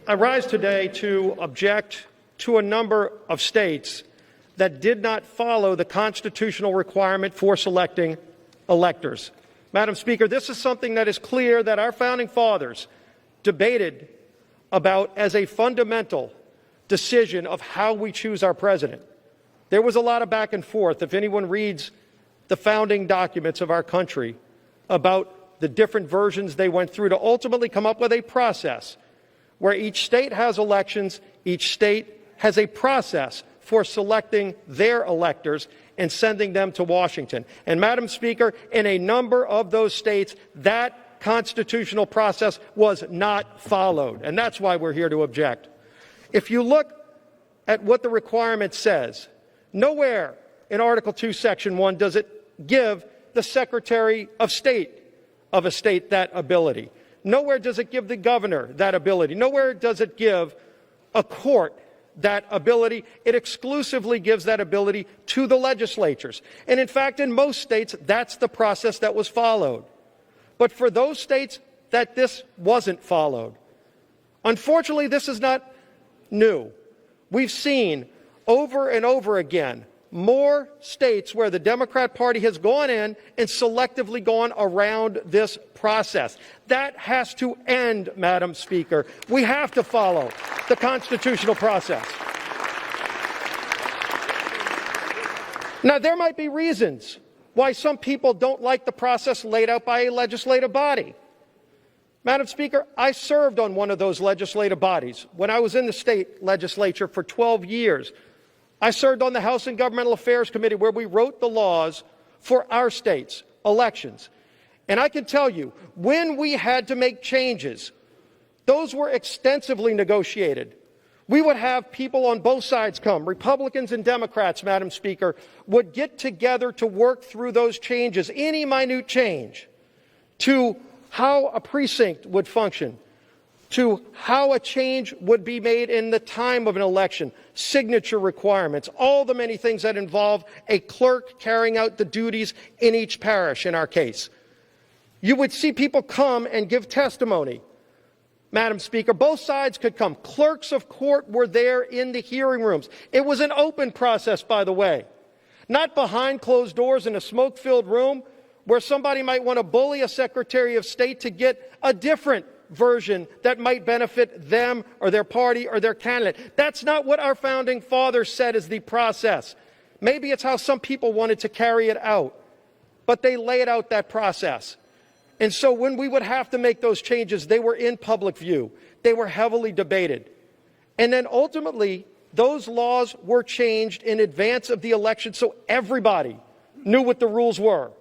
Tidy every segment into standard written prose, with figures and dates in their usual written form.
I rise today to object to a number of states that did not follow the constitutional requirement for selecting electors. Madam Speaker, this is something that is clear that our founding fathers debated about as a fundamental decision of how we choose our president. There was a lot of back and forth, if anyone reads the founding documents of our country, about the different versions they went through to ultimately come up with a process where each state has elections, each state has a process for selecting their electors and sending them to Washington. And, Madam Speaker, in a number of those states, that constitutional process was not followed, and that's why we're here to object. If you look at what the requirement says, nowhere in Article 2, Section 1 does it give the Secretary of State of a state that ability. Nowhere does it give the governor that ability. Nowhere does it give a court that ability. It exclusively gives that ability to the legislatures. And in fact, in most states, that's the process that was followed. But for those states that this wasn't followed, unfortunately, this is not new. We've seen over and over again more states where the Democrat Party has gone in and selectively gone around this process. That has to end, Madam Speaker. We have to follow the constitutional process. Now, there might be reasons why some people don't like the process laid out by a legislative body. Madam Speaker, I served on one of those legislative bodies when I was in the state legislature for 12 years. I served on the House and Governmental Affairs Committee where we wrote the laws for our state's elections. And I can tell you, when we had to make changes, those were extensively negotiated. We would have people on both sides come. Republicans and Democrats, Madam Speaker, would get together to work through those changes, any minute change, to how a precinct would function, to how a change would be made in the time of an election, signature requirements, all the many things that involve a clerk carrying out the duties in each parish, in our case. You would see people come and give testimony. Madam Speaker, both sides could come. Clerks of court were there in the hearing rooms. It was an open process, by the way, not behind closed doors in a smoke-filled room where somebody might want to bully a Secretary of State to get a different version that might benefit them or their party or their candidate. That's not what our founding fathers said is the process. Maybe it's how some people wanted to carry it out, but they laid out that process. And so when we would have to make those changes, they were in public view. They were heavily debated. And then ultimately, those laws were changed in advance of the election so everybody knew what the rules were.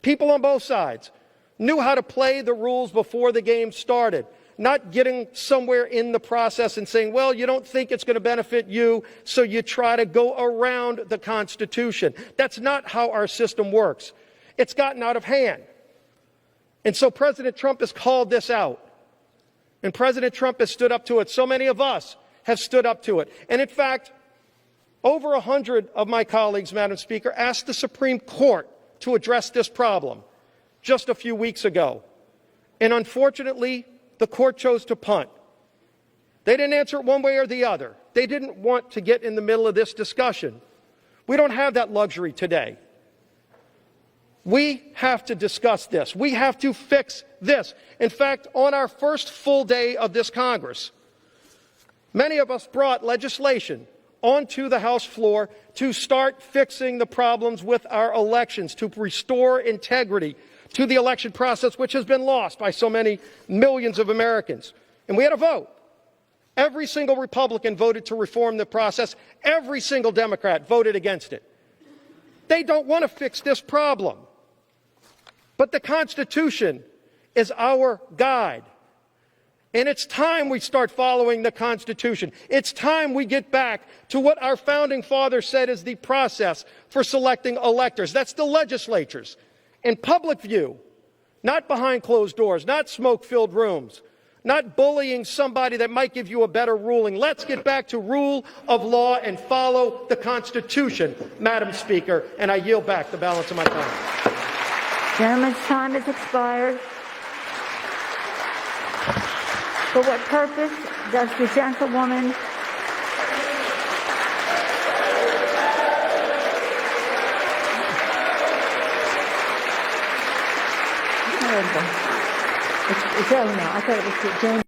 People on both sides knew how to play the rules before the game started, not getting somewhere in the process and saying, well, you don't think it's going to benefit you, so you try to go around the Constitution. That's not how our system works. It's gotten out of hand. And so President Trump has called this out. And President Trump has stood up to it. So many of us have stood up to it. And in fact, over 100 of my colleagues, Madam Speaker, asked the Supreme Court to address this problem just a few weeks ago. And unfortunately, the court chose to punt. They didn't answer it one way or the other. They didn't want to get in the middle of this discussion. We don't have that luxury today. We have to discuss this. We have to fix this. In fact, on our first full day of this Congress, many of us brought legislation onto the House floor to start fixing the problems with our elections, to restore integrity to the election process, which has been lost by so many millions of Americans. And we had a vote. Every single Republican voted to reform the process. Every single Democrat voted against it. They don't want to fix this problem. But the Constitution is our guide. And it's time we start following the Constitution. It's time we get back to what our founding fathers said is the process for selecting electors. That's the legislatures. In public view, not behind closed doors, not smoke-filled rooms, not bullying somebody that might give you a better ruling. Let's get back to rule of law and follow the Constitution, Madam Speaker, and I yield back the balance of my time. Gentleman's time has expired. For what purpose? Does the gentlewoman it's over now. I thought it was adjourned.